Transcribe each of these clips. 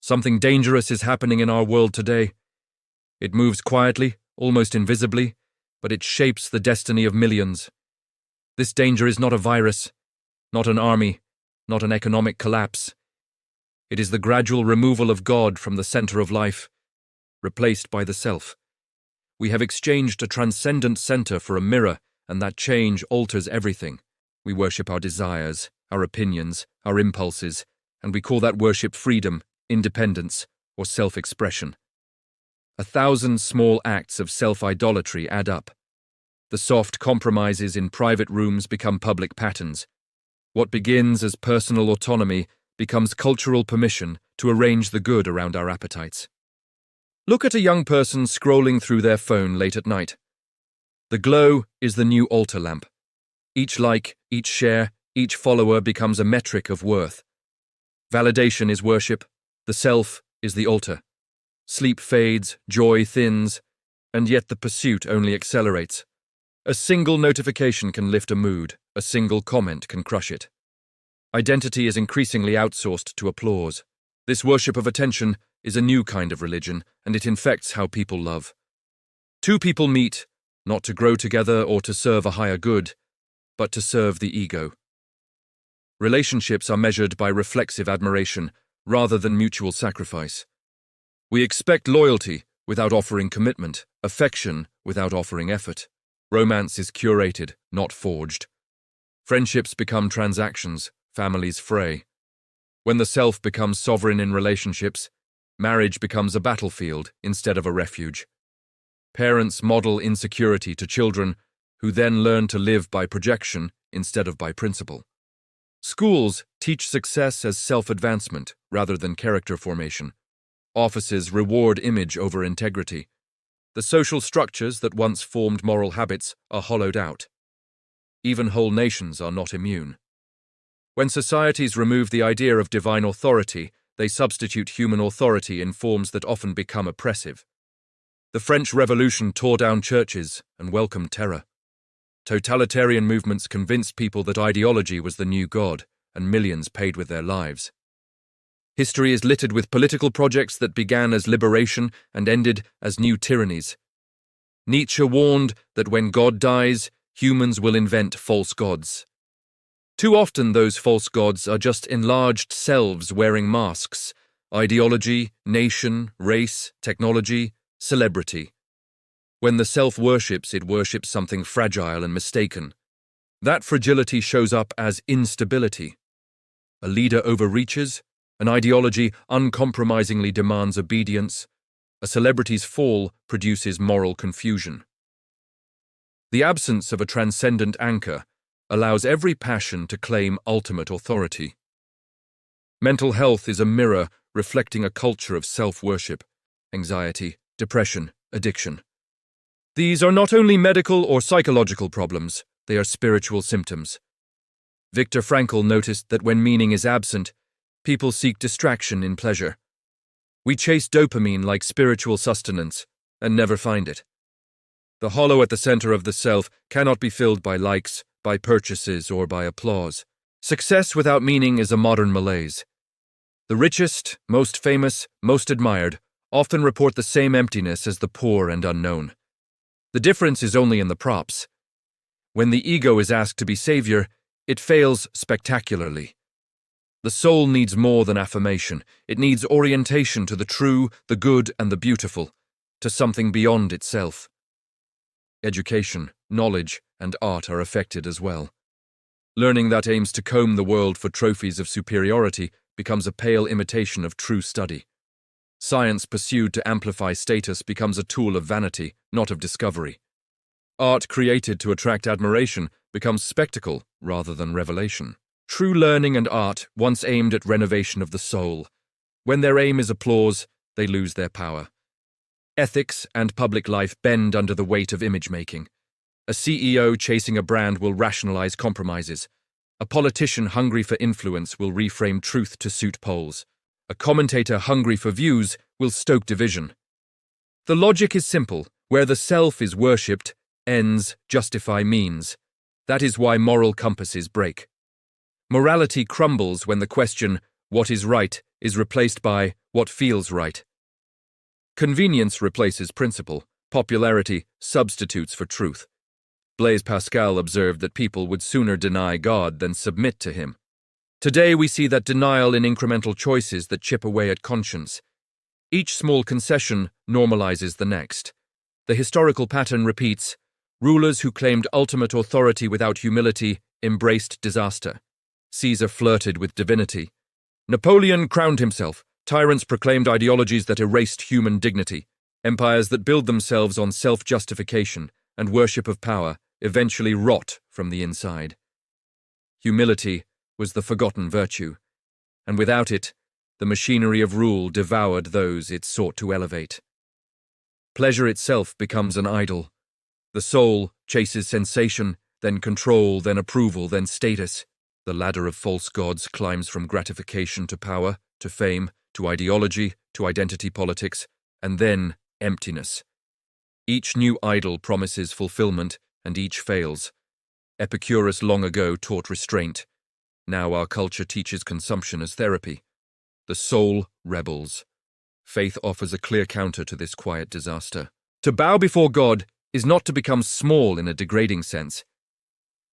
Something dangerous is happening in our world today. It moves quietly, almost invisibly, but it shapes the destiny of millions. This danger is not a virus, not an army, not an economic collapse. It is the gradual removal of God from the center of life, replaced by the self. We have exchanged a transcendent center for a mirror, and that change alters everything. We worship our desires, our opinions, our impulses, and we call that worship freedom, independence, or self-expression. 1,000 small acts of self-idolatry add up. The soft compromises in private rooms become public patterns. What begins as personal autonomy becomes cultural permission to arrange the good around our appetites. Look at a young person scrolling through their phone late at night. The glow is the new altar lamp. Each like, each share, each follower becomes a metric of worth. Validation is worship, the self is the altar. Sleep fades, joy thins, and yet the pursuit only accelerates. A single notification can lift a mood, a single comment can crush it. Identity is increasingly outsourced to applause. This worship of attention is a new kind of religion, and it infects how people love. Two people meet, not to grow together or to serve a higher good, but to serve the ego. Relationships are measured by reflexive admiration rather than mutual sacrifice. We expect loyalty without offering commitment, affection without offering effort. Romance is curated, not forged. Friendships become transactions, families fray. When the self becomes sovereign in relationships, marriage becomes a battlefield instead of a refuge. Parents model insecurity to children, who then learn to live by projection instead of by principle. Schools teach success as self-advancement rather than character formation. Offices reward image over integrity. The social structures that once formed moral habits are hollowed out. Even whole nations are not immune. When societies remove the idea of divine authority, they substitute human authority in forms that often become oppressive. The French Revolution tore down churches and welcomed terror. Totalitarian movements convinced people that ideology was the new god, and millions paid with their lives. History is littered with political projects that began as liberation and ended as new tyrannies. Nietzsche warned that when God dies, humans will invent false gods. Too often those false gods are just enlarged selves wearing masks: ideology, nation, race, technology, celebrity. When the self worships, it worships something fragile and mistaken. That fragility shows up as instability. A leader overreaches, an ideology uncompromisingly demands obedience, a celebrity's fall produces moral confusion. The absence of a transcendent anchor allows every passion to claim ultimate authority. Mental health is a mirror reflecting a culture of self-worship, anxiety, depression, addiction. These are not only medical or psychological problems, they are spiritual symptoms. Viktor Frankl noticed that when meaning is absent, people seek distraction in pleasure. We chase dopamine like spiritual sustenance and never find it. The hollow at the center of the self cannot be filled by likes, by purchases, or by applause. Success without meaning is a modern malaise. The richest, most famous, most admired often report the same emptiness as the poor and unknown. The difference is only in the props. When the ego is asked to be savior, it fails spectacularly. The soul needs more than affirmation. It needs orientation to the true, the good, and the beautiful, to something beyond itself. Education, knowledge, and art are affected as well. Learning that aims to comb the world for trophies of superiority becomes a pale imitation of true study. Science pursued to amplify status becomes a tool of vanity, not of discovery. Art created to attract admiration becomes spectacle rather than revelation. True learning and art once aimed at renovation of the soul. When their aim is applause, they lose their power. Ethics and public life bend under the weight of image-making. A CEO chasing a brand will rationalize compromises. A politician hungry for influence will reframe truth to suit polls. A commentator hungry for views will stoke division. The logic is simple. Where the self is worshipped, ends justify means. That is why moral compasses break. Morality crumbles when the question, what is right, is replaced by, what feels right. Convenience replaces principle. Popularity substitutes for truth. Blaise Pascal observed that people would sooner deny God than submit to him. Today we see that denial in incremental choices that chip away at conscience. Each small concession normalizes the next. The historical pattern repeats. Rulers who claimed ultimate authority without humility embraced disaster. Caesar flirted with divinity. Napoleon crowned himself. Tyrants proclaimed ideologies that erased human dignity. Empires that build themselves on self-justification and worship of power eventually rot from the inside. Humility was the forgotten virtue, and without it, the machinery of rule devoured those it sought to elevate. Pleasure itself becomes an idol. The soul chases sensation, then control, then approval, then status. The ladder of false gods climbs from gratification to power, to fame, to ideology, to identity politics, and then emptiness. Each new idol promises fulfillment, and each fails. Epicurus long ago taught restraint. Now our culture teaches consumption as therapy. The soul rebels. Faith offers a clear counter to this quiet disaster. To bow before God is not to become small in a degrading sense.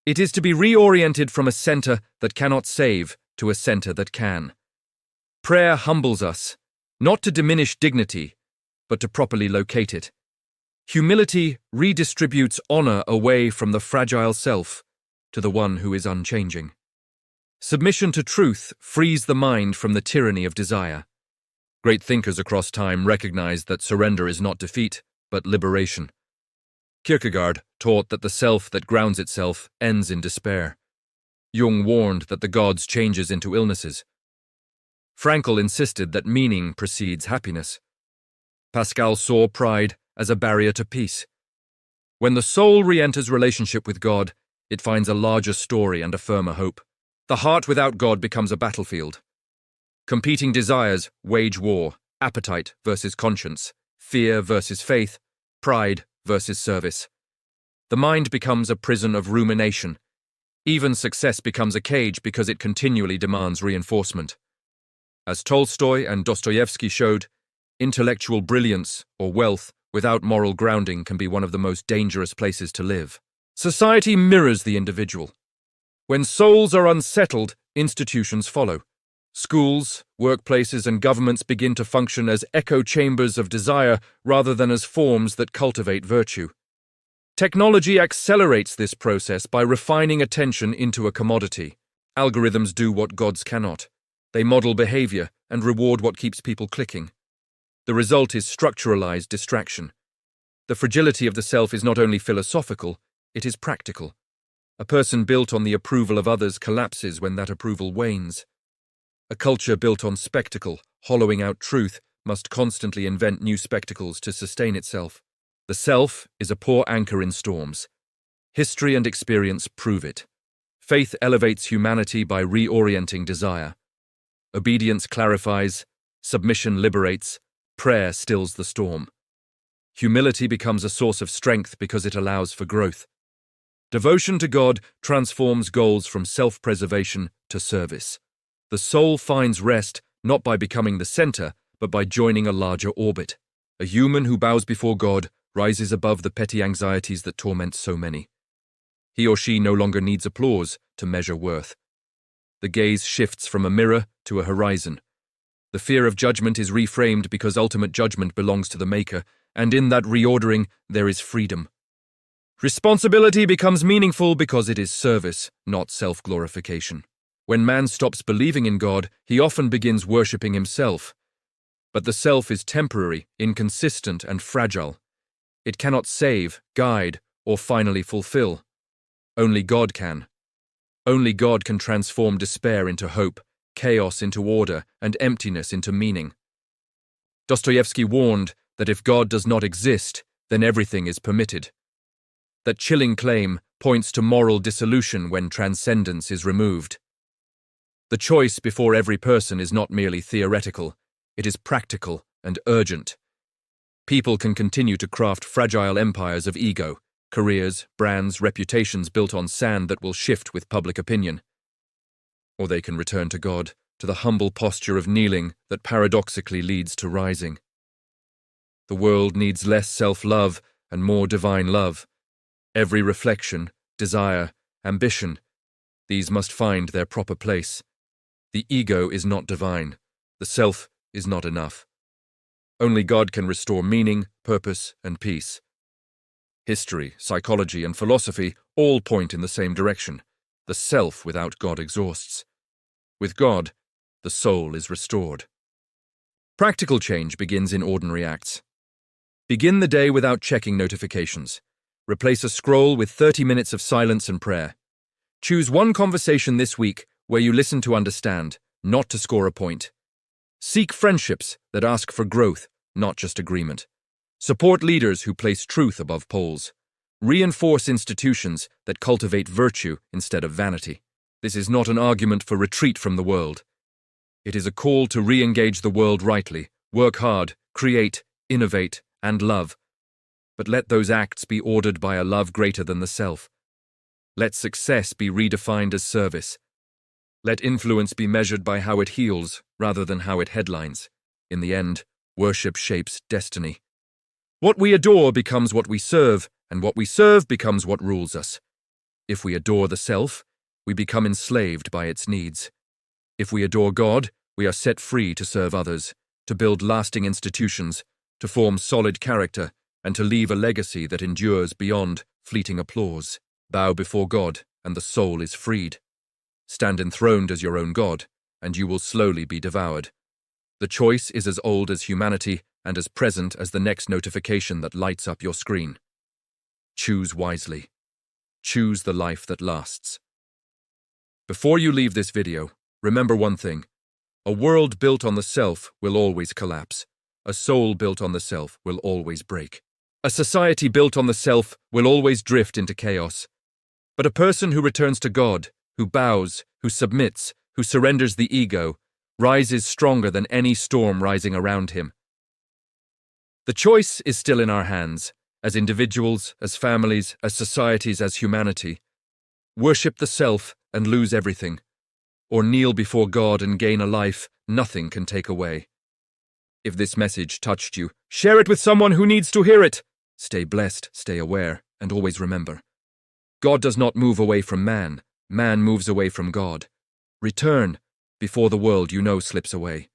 It is to be reoriented from a center that cannot save to a center that can. Prayer humbles us, not to diminish dignity, but to properly locate it. Humility redistributes honor away from the fragile self to the one who is unchanging. Submission to truth frees the mind from the tyranny of desire. Great thinkers across time recognized that surrender is not defeat, but liberation. Kierkegaard taught that the self that grounds itself ends in despair. Jung warned that the gods changes into illnesses. Frankl insisted that meaning precedes happiness. Pascal saw pride as a barrier to peace. When the soul re-enters relationship with God, it finds a larger story and a firmer hope. The heart without God becomes a battlefield. Competing desires wage war, appetite versus conscience, fear versus faith, pride versus service. The mind becomes a prison of rumination. Even success becomes a cage because it continually demands reinforcement. As Tolstoy and Dostoevsky showed, intellectual brilliance or wealth without moral grounding can be one of the most dangerous places to live. Society mirrors the individual. When souls are unsettled, institutions follow. Schools, workplaces, and governments begin to function as echo chambers of desire rather than as forms that cultivate virtue. Technology accelerates this process by refining attention into a commodity. Algorithms do what gods cannot. They model behavior and reward what keeps people clicking. The result is structuralized distraction. The fragility of the self is not only philosophical, it is practical. A person built on the approval of others collapses when that approval wanes. A culture built on spectacle, hollowing out truth, must constantly invent new spectacles to sustain itself. The self is a poor anchor in storms. History and experience prove it. Faith elevates humanity by reorienting desire. Obedience clarifies, submission liberates, prayer stills the storm. Humility becomes a source of strength because it allows for growth. Devotion to God transforms goals from self-preservation to service. The soul finds rest not by becoming the center, but by joining a larger orbit. A human who bows before God rises above the petty anxieties that torment so many. He or she no longer needs applause to measure worth. The gaze shifts from a mirror to a horizon. The fear of judgment is reframed because ultimate judgment belongs to the Maker, and in that reordering there is freedom. Responsibility becomes meaningful because it is service, not self-glorification. When man stops believing in God, he often begins worshipping himself. But the self is temporary, inconsistent, and fragile. It cannot save, guide, or finally fulfill. Only God can. Only God can transform despair into hope, chaos into order, and emptiness into meaning. Dostoevsky warned that if God does not exist, then everything is permitted. That chilling claim points to moral dissolution when transcendence is removed. The choice before every person is not merely theoretical, it is practical and urgent. People can continue to craft fragile empires of ego, careers, brands, reputations built on sand that will shift with public opinion. Or they can return to God, to the humble posture of kneeling that paradoxically leads to rising. The world needs less self-love and more divine love. Every reflection, desire, ambition, these must find their proper place. The ego is not divine. The self is not enough. Only God can restore meaning, purpose, and peace. History, psychology, and philosophy all point in the same direction. The self without God exhausts. With God, the soul is restored. Practical change begins in ordinary acts. Begin the day without checking notifications. Replace a scroll with 30 minutes of silence and prayer. Choose one conversation this week where you listen to understand, not to score a point. Seek friendships that ask for growth, not just agreement. Support leaders who place truth above polls. Reinforce institutions that cultivate virtue instead of vanity. This is not an argument for retreat from the world. It is a call to re-engage the world rightly, work hard, create, innovate, and love. But let those acts be ordered by a love greater than the self. Let success be redefined as service. Let influence be measured by how it heals rather than how it headlines. In the end, worship shapes destiny. What we adore becomes what we serve, and what we serve becomes what rules us. If we adore the self, we become enslaved by its needs. If we adore God, we are set free to serve others, to build lasting institutions, to form solid character, and to leave a legacy that endures beyond fleeting applause. Bow before God, and the soul is freed. Stand enthroned as your own God, and you will slowly be devoured. The choice is as old as humanity and as present as the next notification that lights up your screen. Choose wisely. Choose the life that lasts. Before you leave this video, remember one thing. A world built on the self will always collapse. A soul built on the self will always break. A society built on the self will always drift into chaos. But a person who returns to God, who bows, who submits, who surrenders the ego, rises stronger than any storm rising around him. The choice is still in our hands, as individuals, as families, as societies, as humanity. Worship the self and lose everything, or kneel before God and gain a life nothing can take away. If this message touched you, share it with someone who needs to hear it. Stay blessed, stay aware, and always remember. God does not move away from man. Man moves away from God. Return before the world you know slips away.